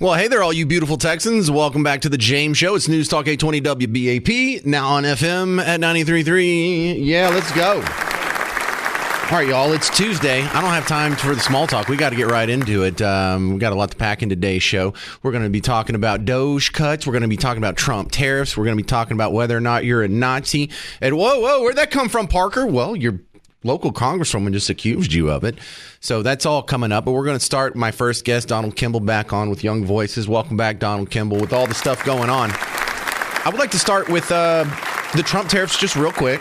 Well, hey there, all you beautiful Texans. Welcome back to the James Show. It's News Talk 820 WBAP, now on FM at 93.3. Yeah, let's go. All right, y'all, it's Tuesday. I don't have time for the small talk. We got to get right into it. We got a lot to pack in today's show. We're going to be talking about DOGE cuts. We're going to be talking about Trump tariffs. We're going to be talking about whether or not you're a Nazi. And whoa, where'd that come from, Parker? Well, your local congresswoman just accused you of it. So that's all coming up. But we're going to start my first guest, Donald Kimball, back on with Young Voices. Welcome back, Donald Kimball, with all the stuff going on. I would like to start with the Trump tariffs just real quick.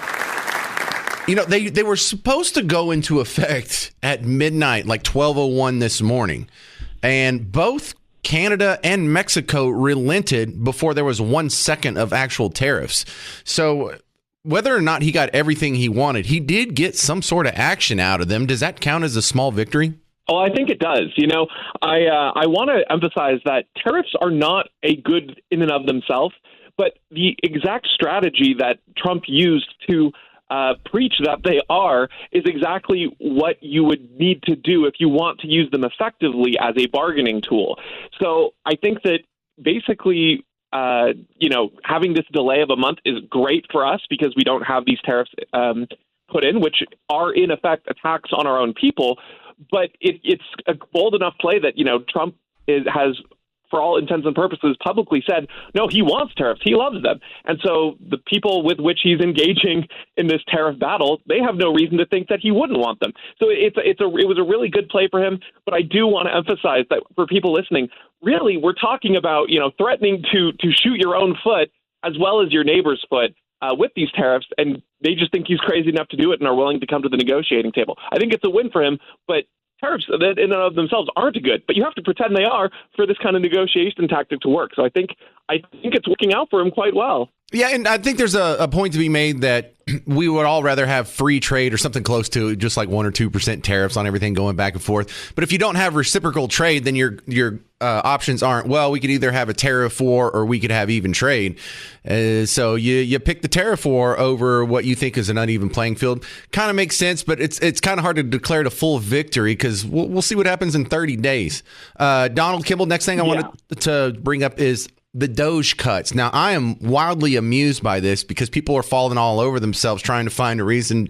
You know, they were supposed to go into effect at midnight, like 12:01 this morning. And both Canada and Mexico relented before there was 1 second of actual tariffs. So whether or not he got everything he wanted, he did get some sort of action out of them. Does that count as a small victory? Oh, I think it does. You know, I want to emphasize that tariffs are not a good in and of themselves, but the exact strategy that Trump used to preach that they are is exactly what you would need to do if you want to use them effectively as a bargaining tool. So I think that basically, having this delay of a month is great for us because we don't have these tariffs put in, which are in effect attacks on our own people. But it's a bold enough play that, Trump has, for all intents and purposes, publicly said, no, he wants tariffs. He loves them. And so the people with which he's engaging in this tariff battle, they have no reason to think that he wouldn't want them. So it was a really good play for him. But I do want to emphasize that for people listening, really, we're talking about, threatening to shoot your own foot as well as your neighbor's foot with these tariffs. And they just think he's crazy enough to do it and are willing to come to the negotiating table. I think it's a win for him, but tariffs that in and of themselves aren't good, but you have to pretend they are for this kind of negotiation tactic to work. So I think it's working out for him quite well. Yeah, and I think there's a point to be made that we would all rather have free trade or something close to just like 1 or 2% tariffs on everything going back and forth. But if you don't have reciprocal trade, then your options aren't, well, we could either have a tariff war or we could have even trade. So you pick the tariff war over what you think is an uneven playing field. Kind of makes sense, but it's kind of hard to declare it a full victory because we'll see what happens in 30 days. Donald Kimball, next thing I wanted to bring up is the DOGE cuts. Now, I am wildly amused by this because people are falling all over themselves trying to find a reason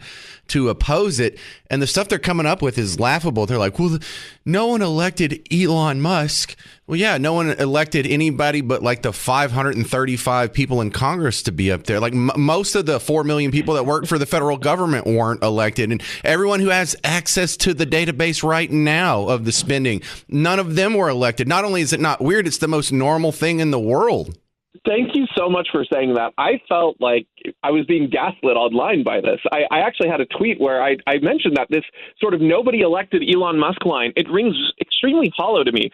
to oppose it. And the stuff they're coming up with is laughable. They're like, well, no one elected Elon Musk. Well, yeah, no one elected anybody but like the 535 people in Congress to be up there. Like most of the 4 million people that work for the federal government weren't elected. And everyone who has access to the database right now of the spending, none of them were elected. Not only is it not weird, it's the most normal thing in the world. Thank you so much for saying that. I felt like I was being gaslit online by this. I actually had a tweet where I mentioned that this sort of nobody elected Elon Musk line, it rings extremely hollow to me.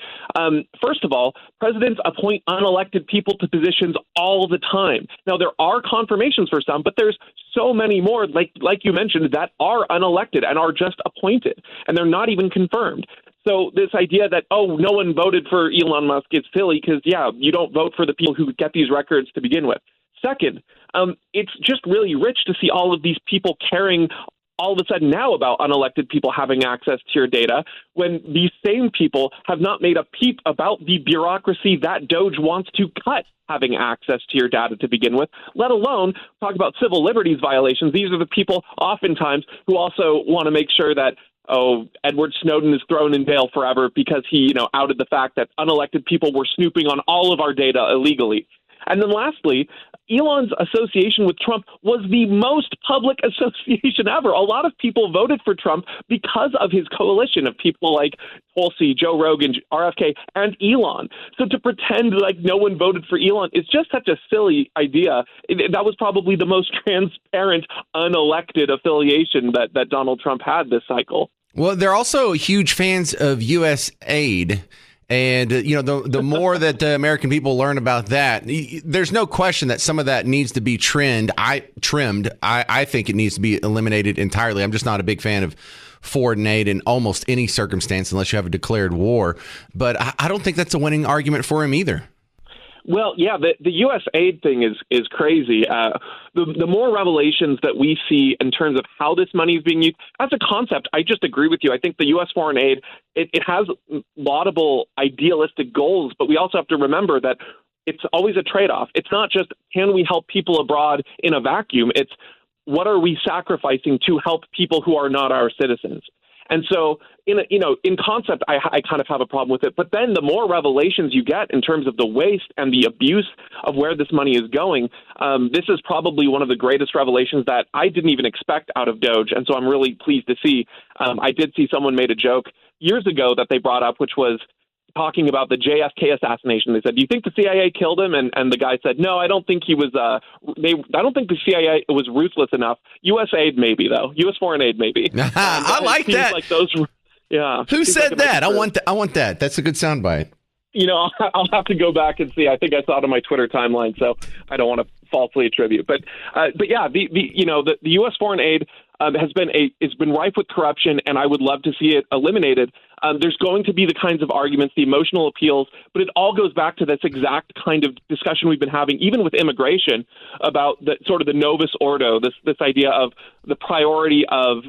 First of all, presidents appoint unelected people to positions all the time. Now, there are confirmations for some, but there's so many more, like you mentioned, that are unelected and are just appointed, and they're not even confirmed. So this idea that, no one voted for Elon Musk is silly because, you don't vote for the people who get these records to begin with. Second, it's just really rich to see all of these people caring all of a sudden now about unelected people having access to your data when these same people have not made a peep about the bureaucracy that DOGE wants to cut having access to your data to begin with, let alone talk about civil liberties violations. These are the people oftentimes who also want to make sure that Edward Snowden is thrown in jail forever because he, outed the fact that unelected people were snooping on all of our data illegally. And then lastly, Elon's association with Trump was the most public association ever. A lot of people voted for Trump because of his coalition of people like Tulsi, Joe Rogan, RFK, and Elon. So to pretend like no one voted for Elon is just such a silly idea. That was probably the most transparent, unelected affiliation that Donald Trump had this cycle. Well, they're also huge fans of U.S. aid. And, the more that the American people learn about that, there's no question that some of that needs to be trimmed. I think it needs to be eliminated entirely. I'm just not a big fan of foreign aid in almost any circumstance unless you have a declared war. But I don't think that's a winning argument for him either. Well, yeah, the U.S. aid thing is crazy. The more revelations that we see in terms of how this money is being used, as a concept, I just agree with you. I think the U.S. foreign aid, it has laudable, idealistic goals, but we also have to remember that it's always a trade-off. It's not just, can we help people abroad in a vacuum? It's, what are we sacrificing to help people who are not our citizens? And so, in concept, I kind of have a problem with it. But then the more revelations you get in terms of the waste and the abuse of where this money is going, this is probably one of the greatest revelations that I didn't even expect out of DOGE. And so I'm really pleased to see. I did see someone made a joke years ago that they brought up, which was talking about the JFK assassination. They said, "Do you think the CIA killed him?" And the guy said, "No, I don't think he was. I don't think the CIA was ruthless enough. U.S. aid, maybe though. U.S. foreign aid, maybe." I like that. Like those. Yeah. Who said that? I want that. That's a good soundbite. I'll have to go back and see. I think I saw it on my Twitter timeline, so I don't want to falsely attribute. But yeah, the U.S. foreign aid has been rife with corruption, and I would love to see it eliminated. There's going to be the kinds of arguments, the emotional appeals, but it all goes back to this exact kind of discussion we've been having, even with immigration, about the sort of the novus ordo, this idea of the priority of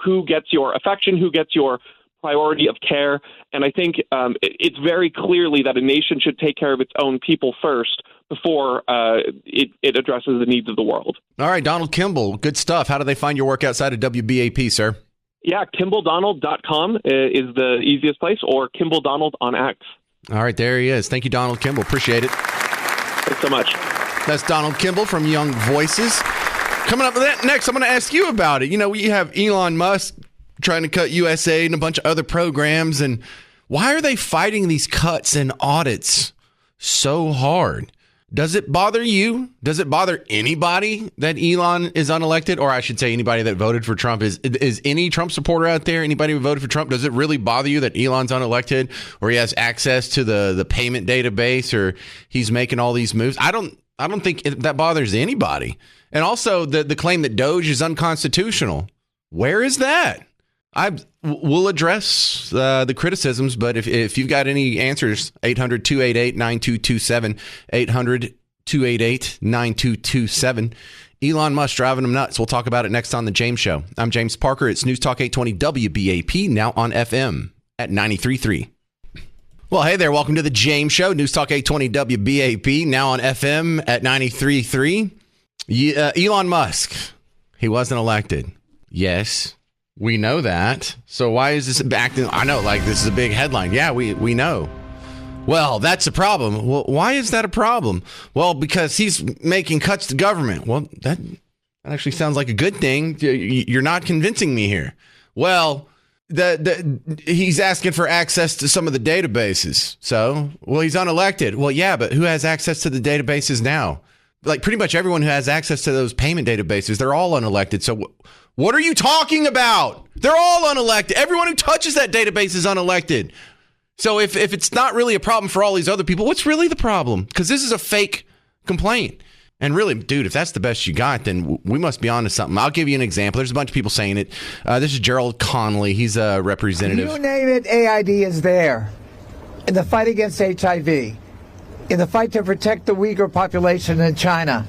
who gets your affection, who gets your priority of care. And I think it's very clearly that a nation should take care of its own people first before it addresses the needs of the world. All right, Donald Kimball, good stuff. How do they find your work outside of WBAP, sir? Yeah, KimballDonald.com is the easiest place, or Kimball Donald on X. All right, there he is. Thank you, Donald Kimball. Appreciate it. Thanks so much. That's Donald Kimball from Young Voices. Coming up with that next, I'm going to ask you about it. We have Elon Musk trying to cut USAID and a bunch of other programs. And why are they fighting these cuts and audits so hard? Does it bother you? Does it bother anybody that Elon is unelected? Or I should say anybody that voted for Trump. Is any Trump supporter out there, anybody who voted for Trump, does it really bother you that Elon's unelected, or he has access to the payment database, or he's making all these moves? I don't think that bothers anybody. And also the claim that DOGE is unconstitutional. Where is that? We'll address the criticisms, but if you've got any answers, 800-288-9227, 800-288-9227. Elon Musk driving them nuts. We'll talk about it next on The James Show. I'm James Parker. It's News Talk 820 WBAP, now on FM at 93.3. Well, hey there. Welcome to The James Show. News Talk 820 WBAP, now on FM at 93.3. Elon Musk, he wasn't elected. Yes. We know that. So why is this acting? I know, this is a big headline. Yeah, we know. Well, that's a problem. Well, why is that a problem? Well, because he's making cuts to government. Well, that actually sounds like a good thing. You're not convincing me here. Well, he's asking for access to some of the databases. So, he's unelected. Well, yeah, but who has access to the databases now? Pretty much everyone who has access to those payment databases, they're all unelected. So what are you talking about? They're all unelected. Everyone who touches that database is unelected. So if it's not really a problem for all these other people, what's really the problem? Because this is a fake complaint. And really, dude, if that's the best you got, then we must be on to something. I'll give you an example. There's a bunch of people saying it. This is Gerald Connolly. He's a representative. You name it, AID is there in the fight against HIV, in the fight to protect the Uyghur population in China,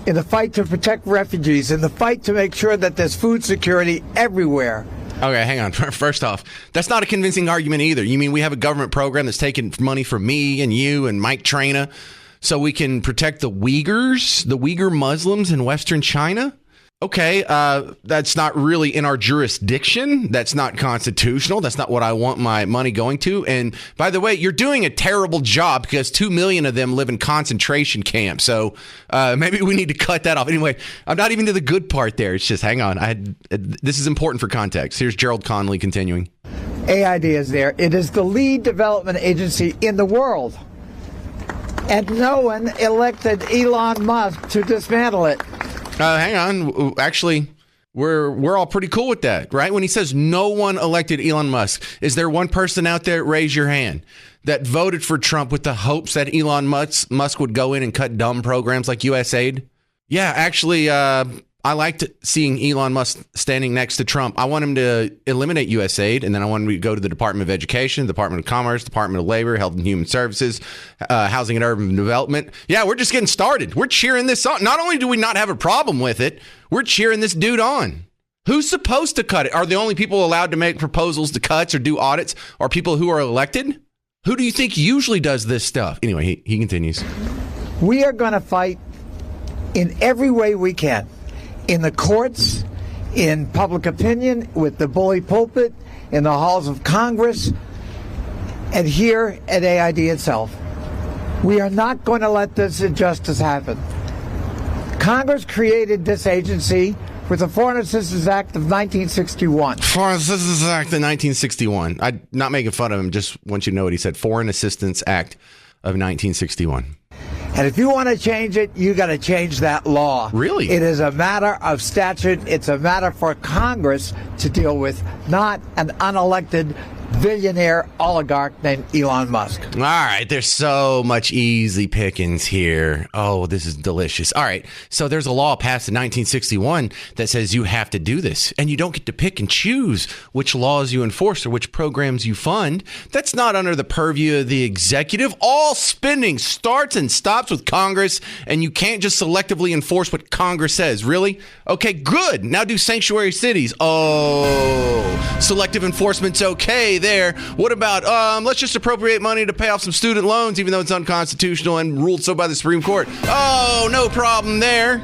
in the fight to protect refugees, in the fight to make sure that there's food security everywhere. Okay, hang on. First off, that's not a convincing argument either. You mean we have a government program that's taking money from me and you and Mike Traina so we can protect the Uyghur Muslims in Western China? Okay, that's not really in our jurisdiction. That's not constitutional. That's not what I want my money going to. And by the way, you're doing a terrible job because 2 million of them live in concentration camps. So maybe we need to cut that off. Anyway, I'm not even to the good part there. It's just, hang on. This is important for context. Here's Gerald Connolly continuing. AID is there. It is the lead development agency in the world. And no one elected Elon Musk to dismantle it. Hang on. Actually, we're all pretty cool with that, right? When he says no one elected Elon Musk, is there one person out there, raise your hand, that voted for Trump with the hopes that Elon Musk would go in and cut dumb programs like USAID? Yeah, actually, I liked seeing Elon Musk standing next to Trump. I want him to eliminate USAID, and then I want him to go to the Department of Education, Department of Commerce, Department of Labor, Health and Human Services, Housing and Urban Development. Yeah, we're just getting started. We're cheering this on. Not only do we not have a problem with it, we're cheering this dude on. Who's supposed to cut it? Are the only people allowed to make proposals to cuts or do audits are people who are elected? Who do you think usually does this stuff? Anyway, he continues. We are going to fight in every way we can. In the courts, in public opinion, with the bully pulpit, in the halls of Congress, and here at AID itself. We are not going to let this injustice happen. Congress created this agency with the Foreign Assistance Act of 1961. Foreign Assistance Act of 1961. I'm not making fun of him, just want you to know what he said. Foreign Assistance Act of 1961. And if you want to change it, you got to change that law. Really? It is a matter of statute. It's a matter for Congress to deal with, not an unelected billionaire oligarch named Elon Musk. All right, there's so much easy pickings here. Oh, this is delicious. All right, so there's a law passed in 1961 that says you have to do this, and you don't get to pick and choose which laws you enforce or which programs you fund. That's not under the purview of the executive. All spending starts and stops with Congress, and you can't just selectively enforce what Congress says. Really? Okay, good. Now do sanctuary cities. Oh, selective enforcement's okay there. What about let's just appropriate money to pay off some student loans, even though it's unconstitutional and ruled so by the Supreme Court? Oh, no problem there.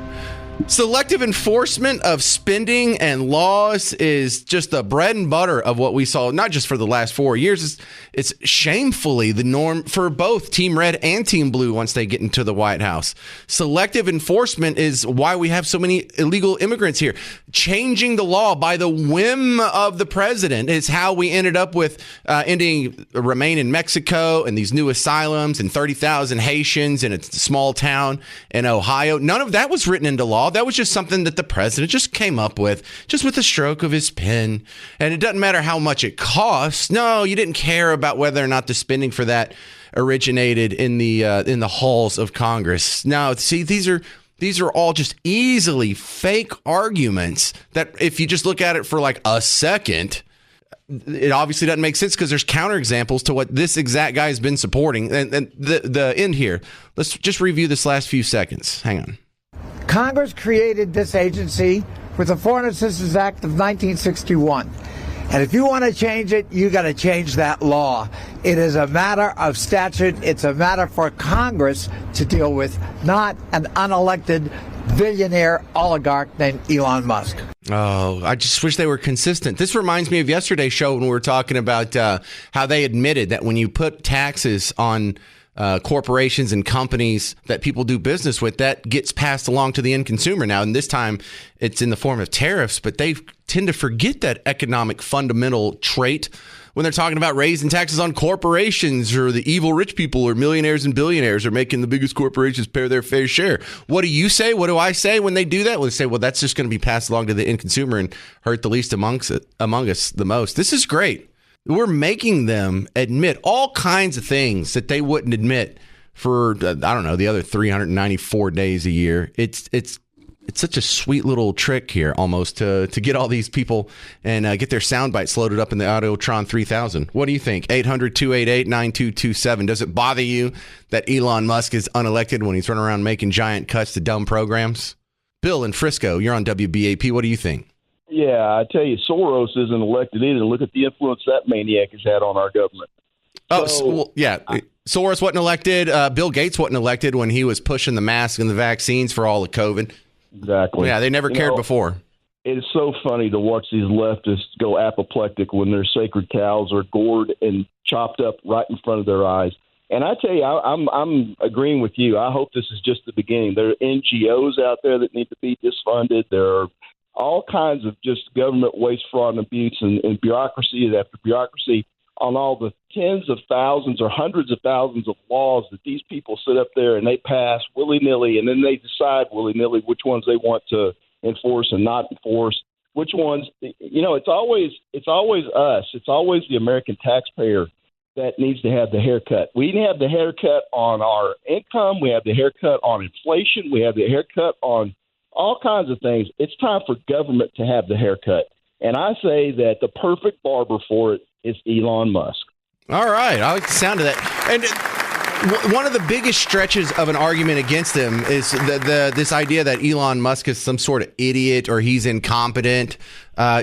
Selective enforcement of spending and laws is just the bread and butter of what we saw, not just for the last 4 years. It's shamefully the norm for both Team Red and Team Blue once they get into the White House. Selective enforcement is why we have so many illegal immigrants here. Changing the law by the whim of the president is how we ended up with ending Remain in Mexico and these new asylums and 30,000 Haitians in a small town in Ohio. None of that was written into law. That was just something that the president just came up with, just with a stroke of his pen. And it doesn't matter how much it costs. No, you didn't care about whether or not the spending for that originated in the halls of Congress. Now, see, these are all just easily fake arguments that if you just look at it for like a second, it obviously doesn't make sense because there's counterexamples to what this exact guy has been supporting. And the end here, let's just review this last few seconds. Hang on. Congress created this agency with the Foreign Assistance Act of 1961. And if you want to change it, you got to change that law. It is a matter of statute. It's a matter for Congress to deal with, not an unelected billionaire oligarch named Elon Musk. Oh, I just wish they were consistent. This reminds me of yesterday's show when we were talking about how they admitted that when you put taxes on corporations and companies that people do business with, that gets passed along to the end consumer now. And this time it's in the form of tariffs, but they tend to forget that economic fundamental trait when they're talking about raising taxes on corporations or the evil rich people or millionaires and billionaires are making the biggest corporations pay their fair share. What do you say? What do I say when they do that? Well, they say, well, that's just going to be passed along to the end consumer and hurt the least among us the most. This is great. We're making them admit all kinds of things that they wouldn't admit for, I don't know, the other 394 days a year. It's such a sweet little trick here almost to get all these people and get their sound bites loaded up in the Audiotron 3000. What do you think? 800-288-9227. Does it bother you that Elon Musk is unelected when he's running around making giant cuts to dumb programs? Bill in Frisco, you're on WBAP. What do you think? Yeah, I tell you, Soros isn't elected either. Look at the influence that maniac has had on our government. Soros wasn't elected. Bill Gates wasn't elected when he was pushing the masks and the vaccines for all of COVID. Exactly. Yeah, they never cared before. It is so funny to watch these leftists go apoplectic when their sacred cows are gored and chopped up right in front of their eyes. And I tell you, I'm agreeing with you. I hope this is just the beginning. There are NGOs out there that need to be disfunded. There are all kinds of just government waste, fraud, and abuse and bureaucracy after bureaucracy on all the tens of thousands or hundreds of thousands of laws that these people sit up there and they pass willy-nilly, and then they decide willy-nilly which ones they want to enforce and not enforce, which ones, it's always us. It's always the American taxpayer that needs to have the haircut. We have the haircut on our income. We have the haircut on inflation. We have the haircut on all kinds of things. It's time for government to have the haircut. And I say that the perfect barber for it is Elon Musk. All right. I like the sound of that. And one of the biggest stretches of an argument against him is this idea that Elon Musk is some sort of idiot or he's incompetent.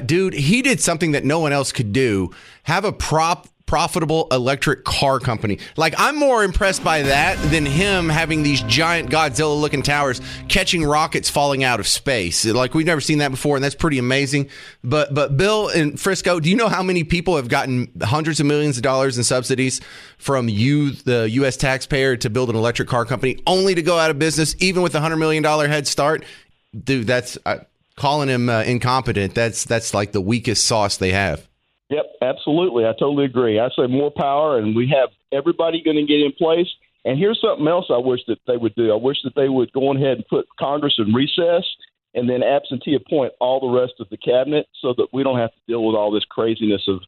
Dude, he did something that no one else could do. Have a profitable electric car company. Like, I'm more impressed by that than him having these giant Godzilla-looking towers catching rockets falling out of space. Like, we've never seen that before, and that's pretty amazing. But Bill in Frisco, do you know how many people have gotten hundreds of millions of dollars in subsidies from the U.S. taxpayer, to build an electric car company, only to go out of business, even with a $100 million head start? Dude, that's calling him incompetent. That's like the weakest sauce they have. Yep, absolutely. I totally agree. I say more power, and we have everybody going to get in place. And here's something else I wish that they would do. I wish that they would go ahead and put Congress in recess and then absentee appoint all the rest of the cabinet so that we don't have to deal with all this craziness of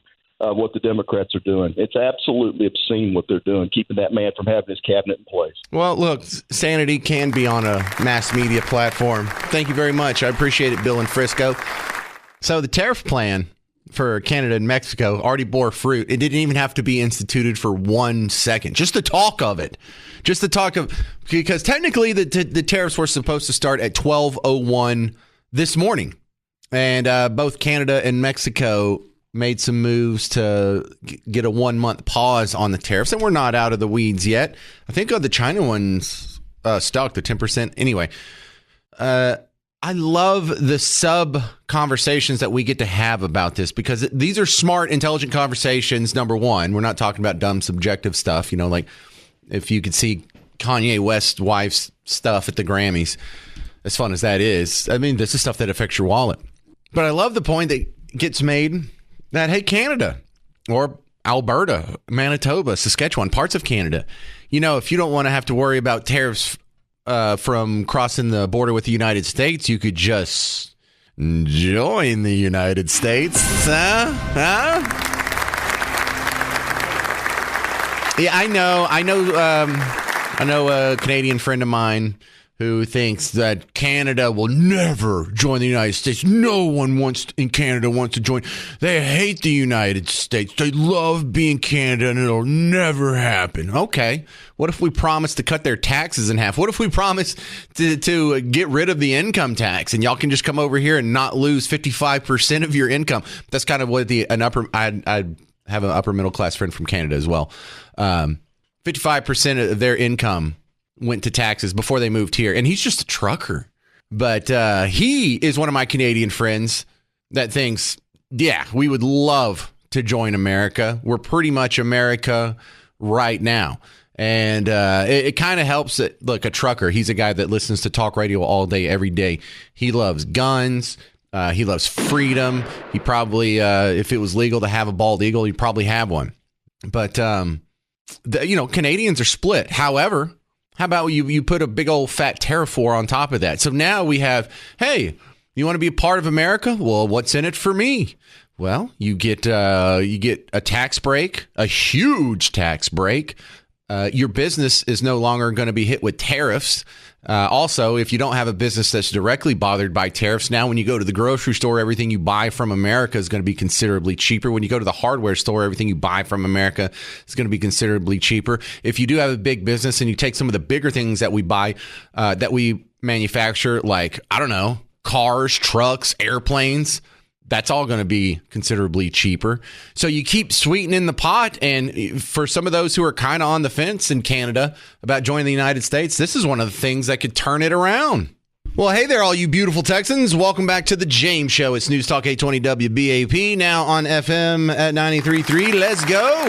what the Democrats are doing. It's absolutely obscene what they're doing, keeping that man from having his cabinet in place. Well, look, sanity can be on a mass media platform. Thank you very much. I appreciate it, Bill in Frisco. So the tariff plan for Canada and Mexico already bore fruit. It didn't even have to be instituted for 1 second. Just the talk of it. Because technically the tariffs were supposed to start at 12:01 this morning. And both Canada and Mexico made some moves to get a 1 month pause on the tariffs. And we're not out of the weeds yet. I think the China one's stuck, the 10%. Anyway, I love the sub conversations that we get to have about this, because these are smart, intelligent conversations. Number one, we're not talking about dumb, subjective stuff. You know, like if you could see Kanye West's wife's stuff at the Grammys, as fun as that is, I mean, this is stuff that affects your wallet. But I love the point that gets made that, hey, Canada or Alberta, Manitoba, Saskatchewan, parts of Canada, you know, if you don't want to have to worry about tariffs from crossing the border with the United States, you could just join the United States. Yeah, I know a Canadian friend of mine who thinks that Canada will never join the United States. No one in Canada wants to join. They hate the United States. They love being Canada, and it'll never happen. Okay. What if we promise to cut their taxes in half? What if we promise to get rid of the income tax, and y'all can just come over here and not lose 55% of your income? That's kind of what I have an upper middle class friend from Canada as well. 55% of their income went to taxes before they moved here. And he's just a trucker. But he is one of my Canadian friends that thinks, yeah, we would love to join America. We're pretty much America right now. And it kind of helps that, look, a trucker, he's a guy that listens to talk radio all day, every day. He loves guns. He loves freedom. He probably, if it was legal to have a bald eagle, he'd probably have one. But, Canadians are split. However, how about you put a big old fat tariff war on top of that? So now we have, hey, you want to be a part of America? Well, what's in it for me? Well, you get a tax break, a huge tax break. Your business is no longer going to be hit with tariffs. Also, if you don't have a business that's directly bothered by tariffs, now when you go to the grocery store, everything you buy from America is going to be considerably cheaper. When you go to the hardware store, everything you buy from America is going to be considerably cheaper. If you do have a big business and you take some of the bigger things that we buy, that we manufacture, like, I don't know, cars, trucks, airplanes, that's all going to be considerably cheaper. So you keep sweetening the pot. And for some of those who are kind of on the fence in Canada about joining the United States, this is one of the things that could turn it around. Well, hey there, all you beautiful Texans. Welcome back to the James Show. It's News Talk 820 WBAP, now on FM at 93.3. Let's go.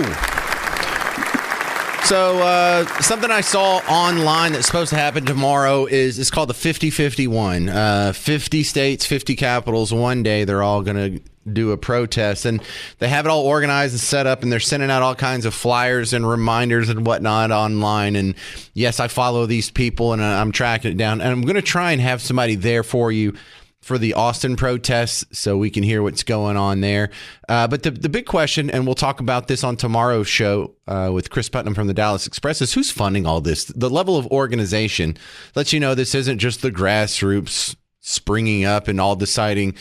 So something I saw online that's supposed to happen tomorrow it's called the 50-51. 50 states, 50 capitals. One day they're all going to do a protest, and they have it all organized and set up, and they're sending out all kinds of flyers and reminders and whatnot online. And yes, I follow these people, and I'm tracking it down, and I'm going to try and have somebody there for you for the Austin protests so we can hear what's going on there. But the big question, and we'll talk about this on tomorrow's show with Chris Putnam from the Dallas Express, is who's funding all this? The level of organization lets you know this isn't just the grassroots springing up and all deciding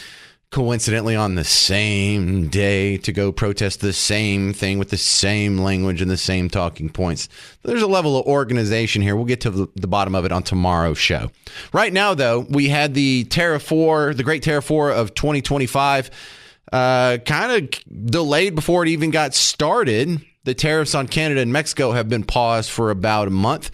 coincidentally on the same day to go protest the same thing with the same language and the same talking points. There's a level of organization here. We'll get to the bottom of it on tomorrow's show. Right now, though, we had the Tariff War, the Great Tariff War of 2025, kind of delayed before it even got started. The tariffs on Canada and Mexico have been paused for about a month.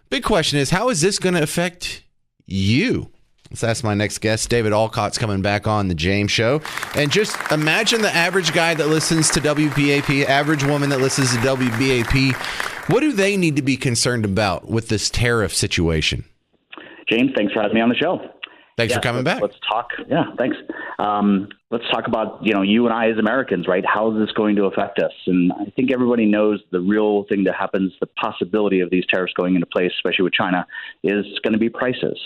Big question is, how is this going to affect you? Let's ask my next guest. David Alcott's coming back on the James Show. And just imagine the average guy that listens to WBAP, average woman that listens to WBAP. What do they need to be concerned about with this tariff situation? James, thanks for having me on the show. Thanks for coming back. Let's talk. Yeah, thanks. Let's talk about, you and I as Americans, right? How is this going to affect us? And I think everybody knows the real thing that happens, the possibility of these tariffs going into place, especially with China, is going to be prices.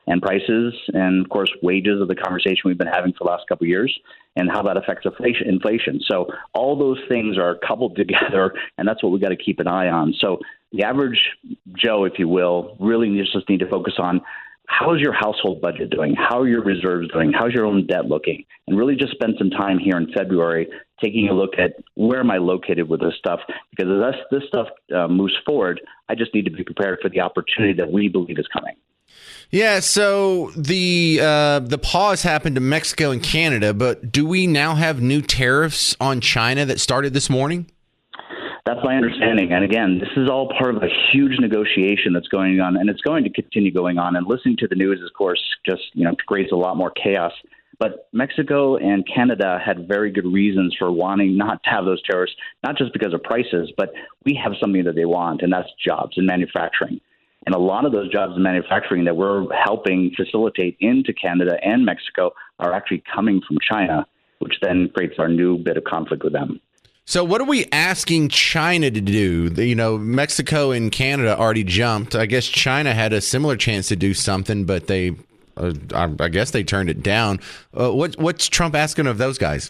And prices and, of course, wages of the conversation we've been having for the last couple of years and how that affects inflation. So all those things are coupled together, and that's what we got to keep an eye on. So the average Joe, if you will, really just need to focus on how is your household budget doing? How are your reserves doing? How's your own debt looking? And really just spend some time here in February taking a look at where am I located with this stuff? Because as this stuff moves forward, I just need to be prepared for the opportunity that we believe is coming. Yeah, so the pause happened to Mexico and Canada, but do we now have new tariffs on China that started this morning? That's my understanding. And again, this is all part of a huge negotiation that's going on, and it's going to continue going on. And listening to the news, of course, just creates a lot more chaos. But Mexico and Canada had very good reasons for wanting not to have those tariffs, not just because of prices, but we have something that they want, and that's jobs and manufacturing. And a lot of those jobs in manufacturing that we're helping facilitate into Canada and Mexico are actually coming from China, which then creates our new bit of conflict with them. So what are we asking China to do? Mexico and Canada already jumped. I guess China had a similar chance to do something, but I guess they turned it down. What's Trump asking of those guys?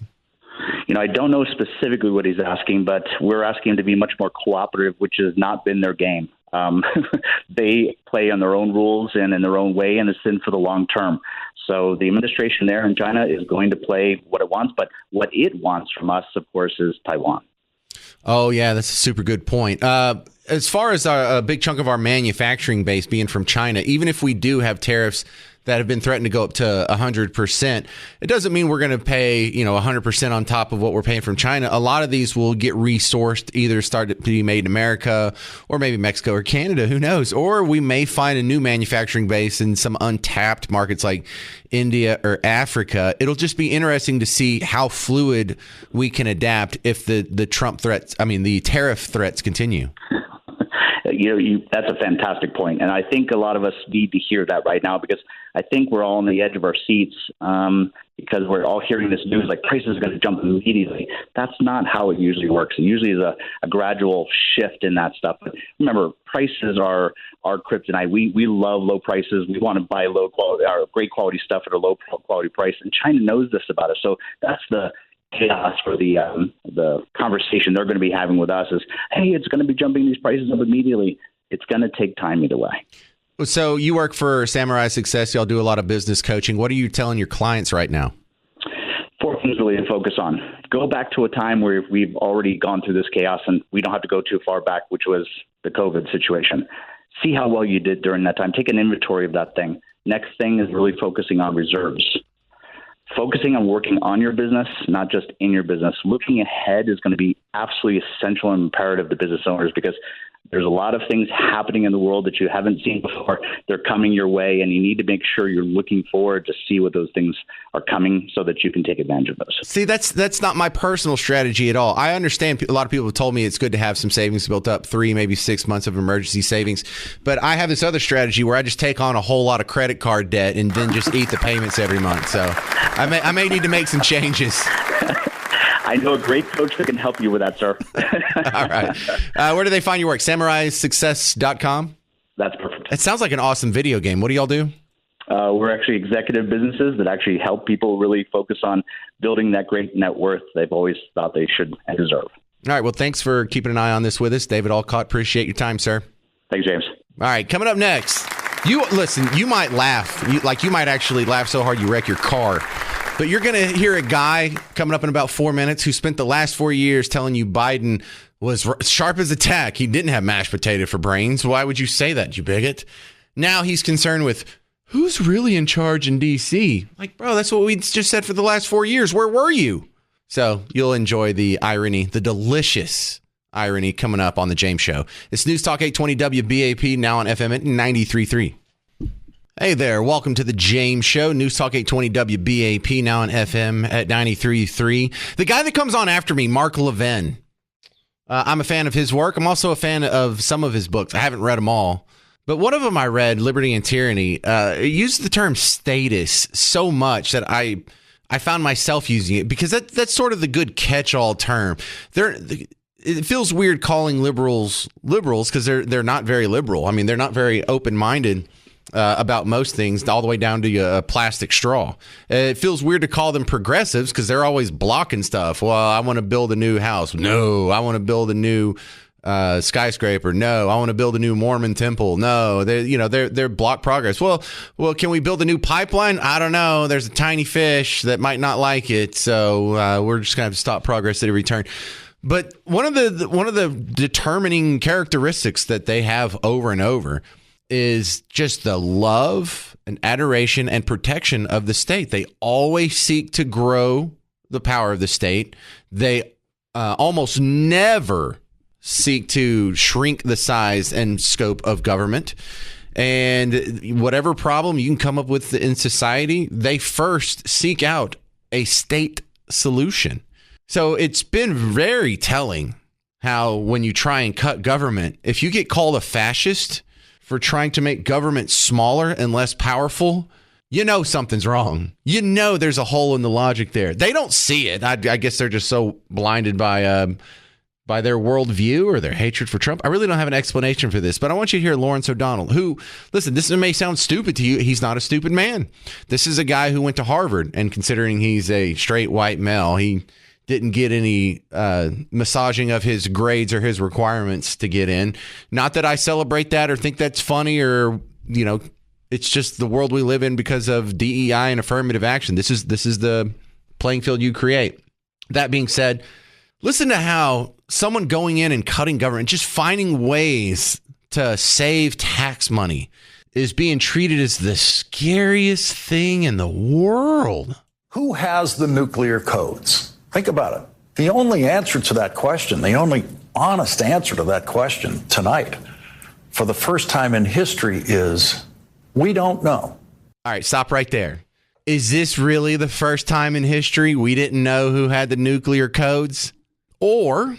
I don't know specifically what he's asking, but we're asking him to be much more cooperative, which has not been their game. They play on their own rules and in their own way, and it's in for the long term. So the administration there in China is going to play what it wants, but what it wants from us, of course, is Taiwan. Oh, yeah, that's a super good point. As far as a big chunk of our manufacturing base being from China, even if we do have tariffs that have been threatened to go up to 100%, it doesn't mean we're going to pay 100% on top of what we're paying from China. A lot of these will get resourced, either start to be made in America or maybe Mexico or Canada, who knows? Or we may find a new manufacturing base in some untapped markets like India or Africa. It'll just be interesting to see how fluid we can adapt if the tariff threats continue. That's a fantastic point. And I think a lot of us need to hear that right now, because I think we're all on the edge of our seats because we're all hearing this news like prices are going to jump immediately. That's not how it usually works. It usually is a gradual shift in that stuff. But remember, prices are our kryptonite. We love low prices. We want to buy low quality, or great quality stuff at a low quality price. And China knows this about us. So that's the chaos for the conversation they're going to be having with us is, hey, it's going to be jumping these prices up immediately. It's going to take time either way. So you work for Samurai Success. Y'all do a lot of business coaching. What are you telling your clients right now? 4 things really to focus on. Go back to a time where we've already gone through this chaos, and we don't have to go too far back, which was the COVID situation. See how well you did during that time. Take an inventory of that thing. Next thing is really focusing on reserves. Focusing on working on your business, not just in your business. Looking ahead is going to be absolutely essential and imperative to business owners, because there's a lot of things happening in the world that you haven't seen before. They're coming your way, and you need to make sure you're looking forward to see what those things are coming so that you can take advantage of those. See, that's not my personal strategy at all. I understand a lot of people have told me it's good to have some savings built up, 3, maybe 6 months of emergency savings. But I have this other strategy where I just take on a whole lot of credit card debt and then just eat the payments every month. So I may need to make some changes. I know a great coach that can help you with that, sir. All right. Where do they find your work? SamuraiSuccess.com? That's perfect. It sounds like an awesome video game. What do y'all do? We're actually executive businesses that actually help people really focus on building that great net worth they've always thought they should and deserve. All right. Well, thanks for keeping an eye on this with us. David Alcott, appreciate your time, sir. Thanks, James. All right. Coming up next, You listen, you might laugh. You might actually laugh so hard you wreck your car. But you're going to hear a guy coming up in about 4 minutes who spent the last 4 years telling you Biden was sharp as a tack. He didn't have mashed potato for brains. Why would you say that, you bigot? Now he's concerned with who's really in charge in D.C. Like, bro, that's what we just said for the last 4 years. Where were you? So you'll enjoy the irony, the delicious irony coming up on the James Show. It's News Talk 820 WBAP, now on FM at 93.3. Hey there, welcome to the James Show, News Talk 820 WBAP, now on FM at 93.3. The guy that comes on after me, Mark Levin. I'm a fan of his work. I'm also a fan of some of his books. I haven't read them all. But one of them I read, Liberty and Tyranny, used the term status so much that I found myself using it because that's sort of the good catch-all term. It feels weird calling liberals because they're not very liberal. I mean, they're not very open-minded about most things, all the way down to a plastic straw. It feels weird to call them progressives because they're always blocking stuff. Well, I want to build a new house. No, I want to build a new skyscraper. No, I want to build a new Mormon temple. No, they're block progress. Well, can we build a new pipeline? I don't know. There's a tiny fish that might not like it, so we're just gonna have to stop progress at every turn. But one of the determining characteristics that they have over and over is just the love and adoration and protection of the state. They always seek to grow the power of the state. They almost never seek to shrink the size and scope of government. And whatever problem you can come up with in society, they first seek out a state solution. So it's been very telling how when you try and cut government, if you get called a fascist for trying to make government smaller and less powerful, you know something's wrong. You know there's a hole in the logic there. They don't see it. I guess they're just so blinded by their worldview or their hatred for Trump. I really don't have an explanation for this, but I want you to hear Lawrence O'Donnell, who, listen, this may sound stupid to you. He's not a stupid man. This is a guy who went to Harvard, and considering he's a straight white male, he didn't get any massaging of his grades or his requirements to get in. Not that I celebrate that or think that's funny or, it's just the world we live in because of DEI and affirmative action. This is the playing field you create. That being said, listen to how someone going in and cutting government, just finding ways to save tax money, is being treated as the scariest thing in the world. Who has the nuclear codes? Think about it. The only answer to that question, the only honest answer to that question tonight, for the first time in history, is we don't know. All right, stop right there. Is this really the first time in history we didn't know who had the nuclear codes? Or,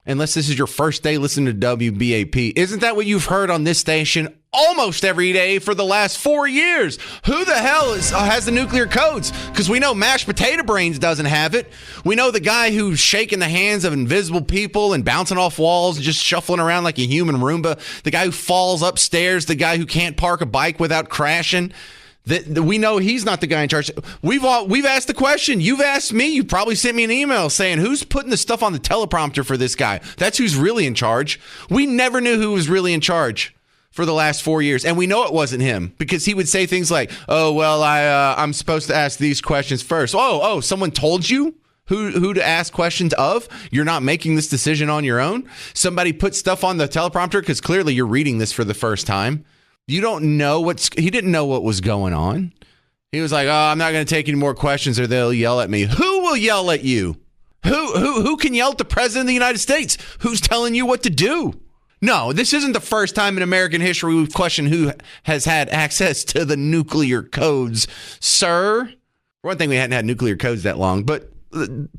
unless this is your first day listening to WBAP, isn't that what you've heard on this station almost every day for the last 4 years? Who the hell has the nuclear codes? Because we know mashed potato brains doesn't have it. We know the guy who's shaking the hands of invisible people and bouncing off walls and just shuffling around like a human Roomba. The guy who falls upstairs. The guy who can't park a bike without crashing. We know he's not the guy in charge. We've asked the question. You've asked me. You probably sent me an email saying, who's putting the stuff on the teleprompter for this guy? That's who's really in charge. We never knew who was really in charge for the last 4 years. And we know it wasn't him because he would say things like, oh, well, I'm supposed to ask these questions first. Oh, someone told you who to ask questions of? You're not making this decision on your own? Somebody put stuff on the teleprompter because clearly you're reading this for the first time. You don't know he didn't know what was going on. He was like, oh, I'm not going to take any more questions or they'll yell at me. Who will yell at you? Who can yell at the president of the United States? Who's telling you what to do? No, this isn't the first time in American history we've questioned who has had access to the nuclear codes, sir. For one thing, we hadn't had nuclear codes that long, but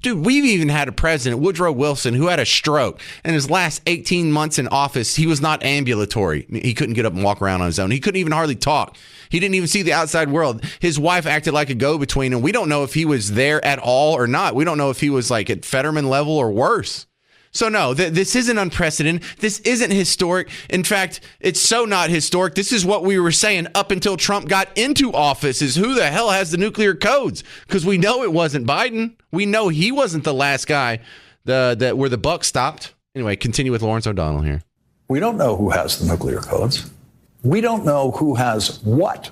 dude, we've even had a president, Woodrow Wilson, who had a stroke. In his last 18 months in office, he was not ambulatory. He couldn't get up and walk around on his own. He couldn't even hardly talk. He didn't even see the outside world. His wife acted like a go-between, and we don't know if he was there at all or not. We don't know if he was like at Fetterman level or worse. So no, this isn't unprecedented. This isn't historic. In fact, it's so not historic. This is what we were saying up until Trump got into office, is who the hell has the nuclear codes? Because we know it wasn't Biden. We know he wasn't the last guy where the buck stopped. Anyway, continue with Lawrence O'Donnell here. We don't know who has the nuclear codes. We don't know who has what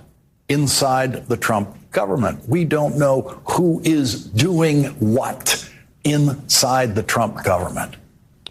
inside the Trump government. We don't know who is doing what inside the Trump government.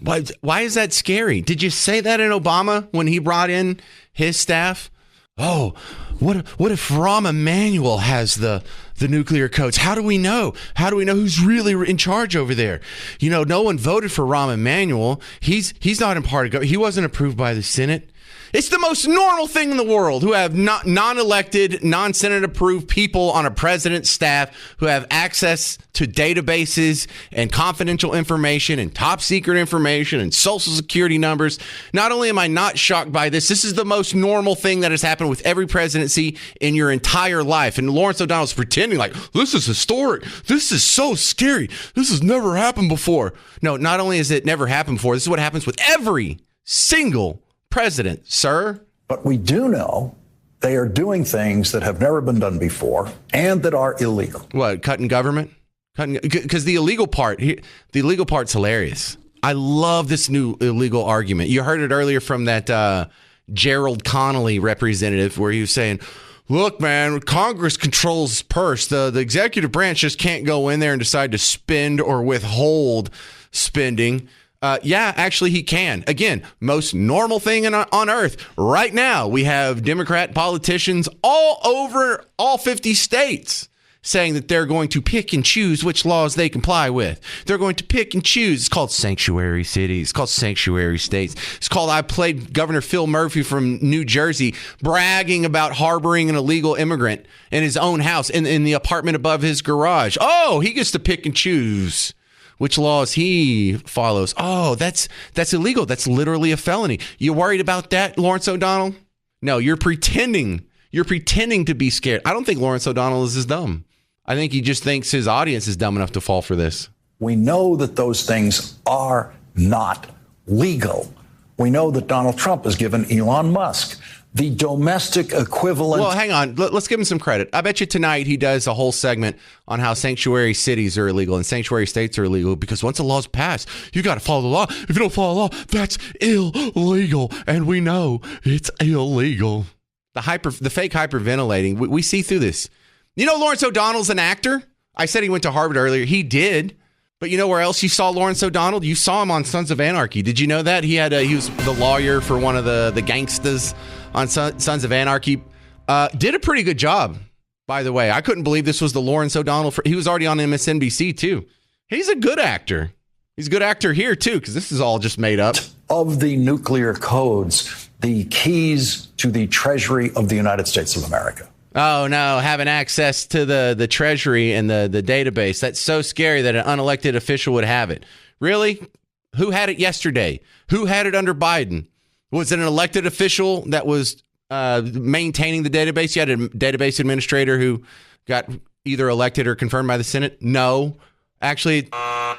Why is that scary? Did you say that in Obama when he brought in his staff? Oh, what if Rahm Emanuel has the nuclear codes? How do we know? How do we know who's really in charge over there? You know, no one voted for Rahm Emanuel. He's not in part of government. He wasn't approved by the Senate. It's the most normal thing in the world who have non-elected, non-Senate approved people on a president's staff who have access to databases and confidential information and top secret information and social security numbers. Not only am I not shocked by this is the most normal thing that has happened with every presidency in your entire life. And Lawrence O'Donnell's pretending like, this is historic. This is so scary. This has never happened before. No, not only has it never happened before, this is what happens with every single president, sir. But we do know they are doing things that have never been done before and that are illegal. What, cutting government? Because the illegal part's hilarious. I love this new illegal argument. You heard it earlier from that Gerald Connolly representative where he was saying, look, man, Congress controls purse. The executive branch just can't go in there and decide to spend or withhold spending. Yeah, actually, he can. Again, most normal thing on earth. Right now, we have Democrat politicians all over all 50 states saying that they're going to pick and choose which laws they comply with. They're going to pick and choose. It's called sanctuary cities. It's called sanctuary states. It's called, I played Governor Phil Murphy from New Jersey bragging about harboring an illegal immigrant in his own house, in the apartment above his garage. Oh, he gets to pick and choose which laws he follows. Oh, that's illegal. That's literally a felony. You worried about that, Lawrence O'Donnell? No, you're pretending. You're pretending to be scared. I don't think Lawrence O'Donnell is as dumb. I think he just thinks his audience is dumb enough to fall for this. We know that those things are not legal. We know that Donald Trump has given Elon Musk the domestic equivalent. Well, hang on. Let's give him some credit. I bet you tonight he does a whole segment on how sanctuary cities are illegal and sanctuary states are illegal because once a law's passed, you got to follow the law. If you don't follow the law, that's illegal. And we know it's illegal. The fake hyperventilating, we see through this. You know, Lawrence O'Donnell's an actor. I said he went to Harvard earlier. He did. But you know where else you saw Lawrence O'Donnell? You saw him on Sons of Anarchy. Did you know that? He was the lawyer for one of the gangsters on Sons of Anarchy. Did a pretty good job, by the way. I couldn't believe this was the Lawrence O'Donnell. He was already on MSNBC, too. He's a good actor. He's a good actor here, too, because this is all just made up. Of the nuclear codes, the keys to the Treasury of the United States of America. Oh, no, having access to the Treasury and the database. That's so scary that an unelected official would have it. Really? Who had it yesterday? Who had it under Biden? Was it an elected official that was maintaining the database? You had a database administrator who got either elected or confirmed by the Senate? No. Actually,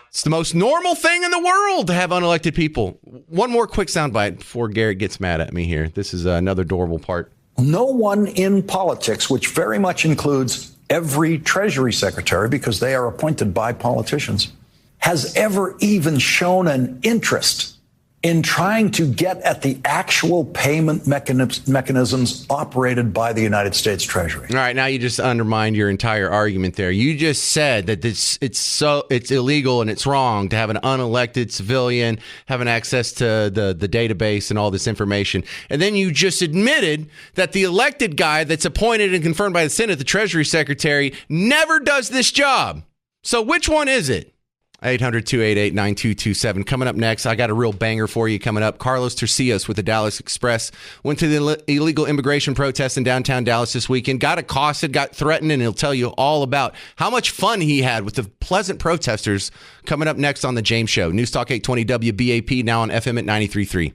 it's the most normal thing in the world to have unelected people. One more quick soundbite before Garrett gets mad at me here. This is another adorable part. No one in politics, which very much includes every Treasury Secretary, because they are appointed by politicians, has ever even shown an interest in trying to get at the actual payment mechanisms operated by the United States Treasury. All right, now you just undermined your entire argument there. You just said that it's illegal and it's wrong to have an unelected civilian having access to the database and all this information. And then you just admitted that the elected guy that's appointed and confirmed by the Senate, the Treasury Secretary, never does this job. So which one is it? 800-288-9227. Coming up next, I got a real banger for you coming up. Carlos Tercios with the Dallas Express went to the illegal immigration protest in downtown Dallas this weekend, got accosted, got threatened, and he'll tell you all about how much fun he had with the pleasant protesters. Coming up next on The James Show. News Talk 820 WBAP, now on FM at 93.3.